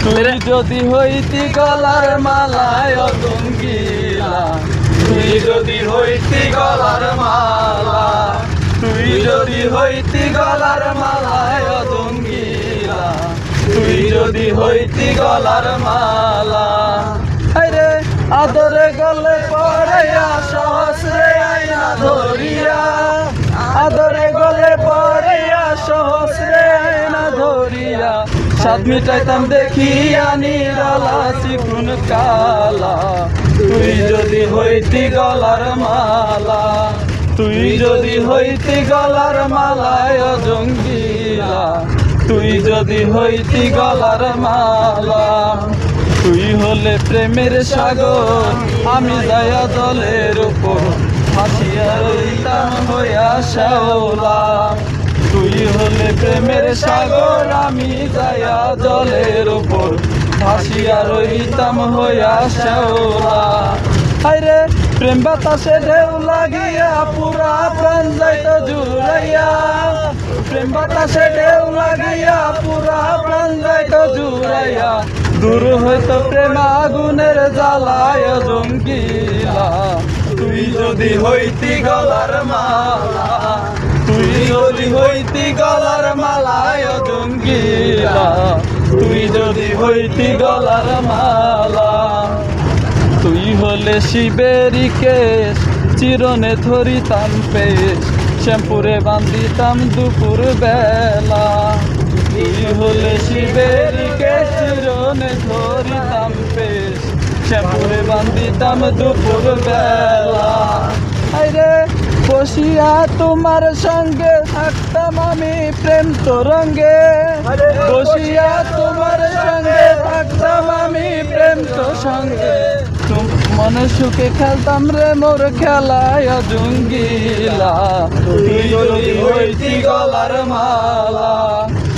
তুই যদি হইতি গলার মালায় অতঙ্গিলা, তুই যদি হইতি গলার মালা, তুই যদি হইতি গলার মালায় অতঙ্গিলা, তুই যদি হইতি গলার মালা। আরে আদরে গলে পড়াইয়া সহস্রে আইনা ধরিয়া, আদরে গলে পড়াইয়া সহস্রে আইনা ধরিয়া, সাত মিটাইতাম দেখিয়া নিরালা চিকুন কালা। তুই যদি হইতি গলার মালা, তুই যদি হইতি গলার মালায় জঙ্গিলা, তুই যদি হইতি গলার মালা। তুই হলে প্রেমের সাগর, আমি দয়া জলের উপর ভাসিয়া রইতাম হইয়া শ্যাওলা। তুই হলে প্রেমের সাগর, আমি দয়া জলের উপর ভাসিয়া রইতাম হইয়া শ্যাওলা। হায়রে প্রেম বাতাসে ঢেউ লাগিয়া পুরা প্রাণ যাইত জুড়াইয়া, প্রেম বাতাসে ঢেউ লাগিয়া পুরা প্রাণ যাইত জুড়াইয়া, দূর হইতো প্রেম আগুনের জ্বালায় জঙ্গিলা। তুই যদি হইতি গলার মালা, তুই যদি হইতি গলার মালায় জঙ্গিলা, তুই যদি হইতি গলার মালা। তুই হলে শিবেরি কেশ, চিরনে ধরিতাম পেশ, শ্যাম্পুরে বান্ধিতাম দুপুর বেলা। তুই হলে শিবেরি কেশ, চিরনে ধরিতাম পেশ, শ্যাম্পুরে বান্ধিতাম দুপুর বেলা। আরে বসিয়া তোমার সঙ্গে থাকতাম আমি প্রেম তরঙ্গে, বসিয়া তোমার সঙ্গে থাকতাম আমি প্রেম তো সঙ্গে, মনে সুখে খেলতাম রে মোর খেলায় জঙ্গিলা। তুই যদি হইতি গলার মালা,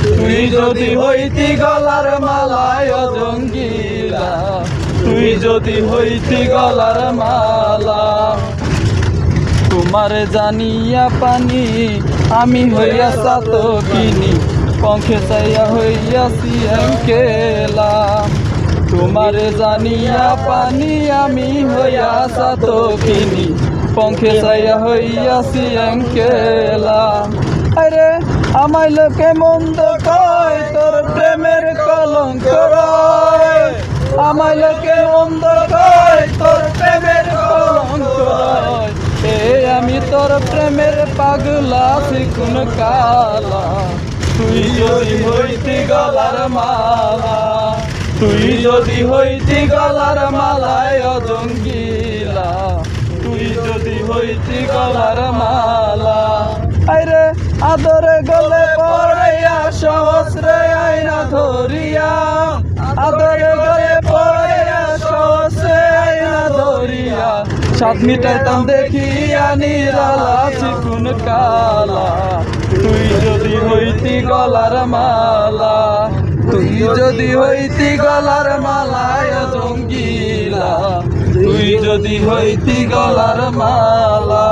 তুই যদি হইতি গলার মালায় জঙ্গিলা, তুই যদি হইতি গলার মালা। তোমার জানিয়া পানি আমি হইয়া সাত কিনি, পঙ্খে চাইয়া হইয়াছি অঙ্কেলা। তোমার জানিয়া পানি আমি হইয়া সাত কিনি, পঙ্খে চাইয়া হইয়াছি অঙ্কেলা। আরে আমায় লোকে মন্দ কয়, তোর প্রেমের কলঙ্ক রয়। আমায় লোকে মন্দ কয়, তোর প্রেমের কলঙ্ক রয়। আমি তোর প্রেমের পাগলা চিকুন কালা। তুই যদি হইতি গলার মালা, তুই যদি হইতি গলার মালায় জঙ্গিলা, তুই যদি হইতি গলার মালা। আরে আদরে গলে পড়াইয়া সহস্রে আইনা ধরিয়া, আদরে গলে পড়াইয়া সহস্রে আইনা ধরিয়া, সাত মিটাইতাম দেখিয়া নিরালা চিকুন কালা। তুই যদি হইতি গলার মালা, তুই যদি হইতি গলার মালায় জঙ্গিলা, তুই যদি হইতি গলার মালা।